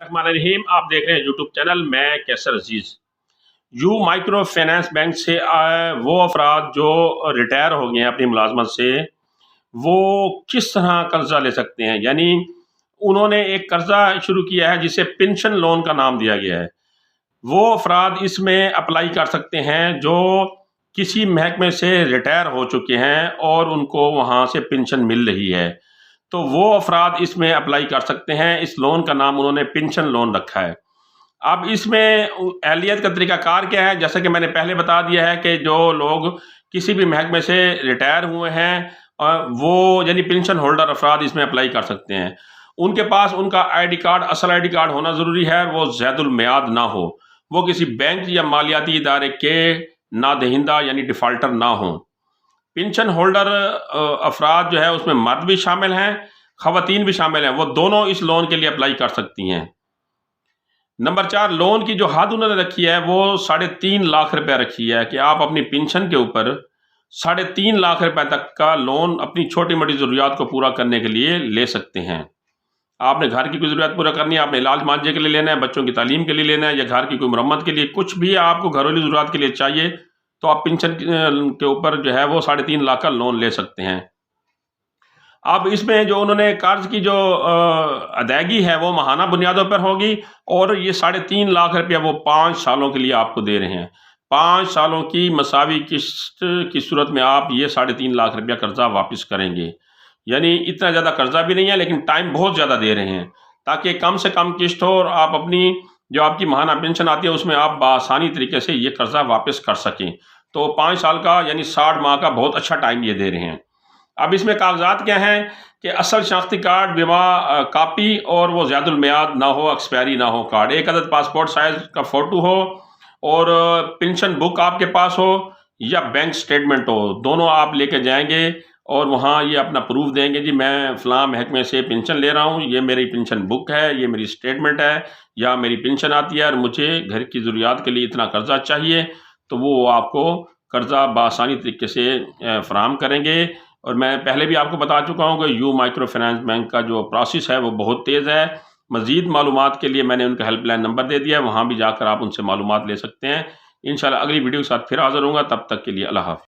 الرحمن الرحیم، آپ دیکھ رہے ہیں یوٹیوب چینل میں کیسر عزیز۔ یو مائکرو فائنانس بینک سے وہ افراد جو ریٹائر ہو گئے ہیں اپنی ملازمت سے، وہ کس طرح قرضہ لے سکتے ہیں؟ یعنی انہوں نے ایک قرضہ شروع کیا ہے جسے پینشن لون کا نام دیا گیا ہے۔ وہ افراد اس میں اپلائی کر سکتے ہیں جو کسی محکمے سے ریٹائر ہو چکے ہیں اور ان کو وہاں سے پینشن مل رہی ہے، تو وہ افراد اس میں اپلائی کر سکتے ہیں۔ اس لون کا نام انہوں نے پینشن لون رکھا ہے۔ اب اس میں اہلیت کا طریقہ کار کیا ہے؟ جیسا کہ میں نے پہلے بتا دیا ہے کہ جو لوگ کسی بھی محکمے سے ریٹائر ہوئے ہیں وہ یعنی پینشن ہولڈر افراد اس میں اپلائی کر سکتے ہیں۔ ان کے پاس ان کا آئی ڈی کارڈ، اصل آئی ڈی کارڈ ہونا ضروری ہے، وہ زید المیعاد نہ ہو، وہ کسی بینک یا مالیاتی ادارے کے نادہندہ یعنی ڈیفالٹر نہ ہوں۔ پینشن ہولڈر افراد جو ہے اس میں مرد بھی شامل ہیں، خواتین بھی شامل ہیں، وہ دونوں اس لون کے لیے اپلائی کر سکتی ہیں۔ نمبر 4، لون کی جو حد انہوں نے رکھی ہے وہ 3.5 لاکھ روپے رکھی ہے کہ آپ اپنی پینشن کے اوپر 3.5 لاکھ روپے تک کا لون اپنی چھوٹی موٹی ضروریات کو پورا کرنے کے لیے لے سکتے ہیں۔ آپ نے گھر کی کوئی ضروریات پورا کرنی ہے، آپ نے علاج معالجے کے لیے لینا ہے، بچوں کی تعلیم کے لیے لینا ہے، یا گھر کی کوئی مرمت کے لیے، کچھ بھی آپ کو گھریلو ضروریات کے لیے چاہیے، تو آپ پینشن کے اوپر جو ہے وہ 3.5 لاکھ کا لون لے سکتے ہیں۔ اب اس میں جو انہوں نے قرض کی جو ادائیگی ہے وہ ماہانہ بنیادوں پر ہوگی، اور یہ 3.5 لاکھ روپیہ وہ 5 سالوں کے لیے آپ کو دے رہے ہیں۔ 5 سالوں کی مساوی قسط کی صورت میں آپ یہ 3.5 لاکھ روپیہ قرضہ واپس کریں گے۔ یعنی اتنا زیادہ قرضہ بھی نہیں ہے لیکن ٹائم بہت زیادہ دے رہے ہیں، تاکہ کم سے کم قسط ہو اور آپ اپنی جو آپ کی ماہانہ پینشن آتی ہے اس میں آپ بآسانی طریقے سے یہ قرضہ واپس کر سکیں۔ تو 5 سال کا یعنی 60 ماہ کا بہت اچھا ٹائم یہ دے رہے ہیں۔ اب اس میں کاغذات کیا ہیں کہ اصل شناختی کارڈ بما کاپی، اور وہ زیاد المیعاد نہ ہو، ایکسپائری نہ ہو کارڈ، 1 عدد پاسپورٹ سائز کا فوٹو ہو، اور پینشن بک آپ کے پاس ہو یا بینک سٹیٹمنٹ ہو، دونوں آپ لے کے جائیں گے اور وہاں یہ اپنا پروف دیں گے، جی میں فلاں محکمے سے پینشن لے رہا ہوں، یہ میری پینشن بک ہے، یہ میری سٹیٹمنٹ ہے، یا میری پینشن آتی ہے اور مجھے گھر کی ضروریات کے لیے اتنا قرضہ چاہیے، تو وہ آپ کو قرضہ بآسانی طریقے سے فراہم کریں گے۔ اور میں پہلے بھی آپ کو بتا چکا ہوں کہ یو مائکرو فائنانس بینک کا جو پروسیس ہے وہ بہت تیز ہے۔ مزید معلومات کے لیے میں نے ان کا ہیلپ لائن نمبر دے دیا ہے، وہاں بھی جا کر آپ ان سے معلومات لے سکتے ہیں۔ انشاءاللہ اگلی ویڈیو کے ساتھ پھر حاضر ہوں گا، تب تک کے لیے اللہ حافظ۔